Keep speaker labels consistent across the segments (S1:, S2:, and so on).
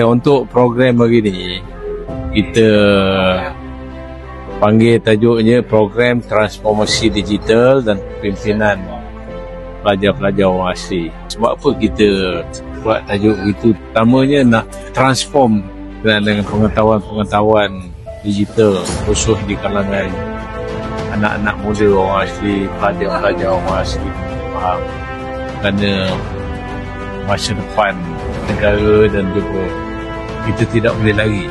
S1: Untuk program hari ni, kita panggil tajuknya Program Transformasi Digital dan Pimpinan Pelajar-pelajar orang asli. Sebab apa kita buat tajuk itu? Pertamanya nak transform dengan pengetahuan-pengetahuan digital, khusus di kalangan anak-anak muda orang asli, pelajar-pelajar orang asli faham. Kerana masa depan negara dan juga kita tidak boleh lari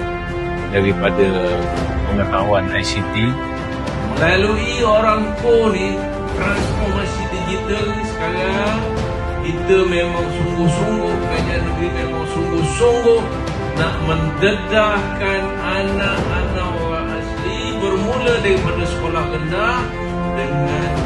S1: daripada pengetahuan ICT. Melalui orang tua ni, transformasi digital ni sekarang, kita memang sungguh-sungguh, kerajaan negeri memang sungguh-sungguh nak mendedahkan anak-anak orang asli bermula daripada sekolah rendah dengan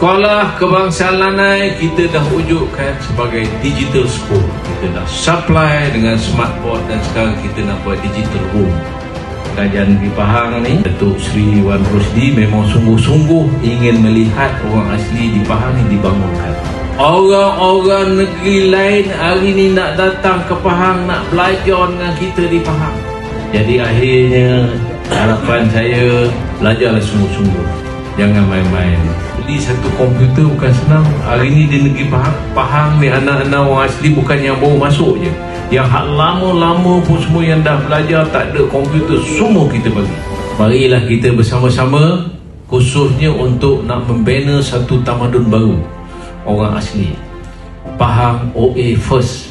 S1: Sekolah Kebangsaan Lanai kita dah wujudkan sebagai digital school. Kita dah supply dengan smartboard dan sekarang kita nak buat digital room. Kerajaan Negeri Pahang ni, Datuk Seri Wan Rosdi memang sungguh-sungguh ingin melihat orang asli di Pahang ni dibangunkan. Orang-orang negeri lain hari ni nak datang ke Pahang, nak belajar dengan kita di Pahang. Jadi akhirnya harapan saya, belajarlah sungguh-sungguh. Jangan main-main. Beli satu komputer bukan senang. Hari ni di negeri Pahang ni anak-anak orang asli bukan yang baru masuk je. Yang hak lama-lama pun semua yang dah belajar tak ada komputer, semua kita bagi. Marilah kita bersama-sama, khususnya untuk nak membina satu tamadun baru orang asli. Pahang OA First.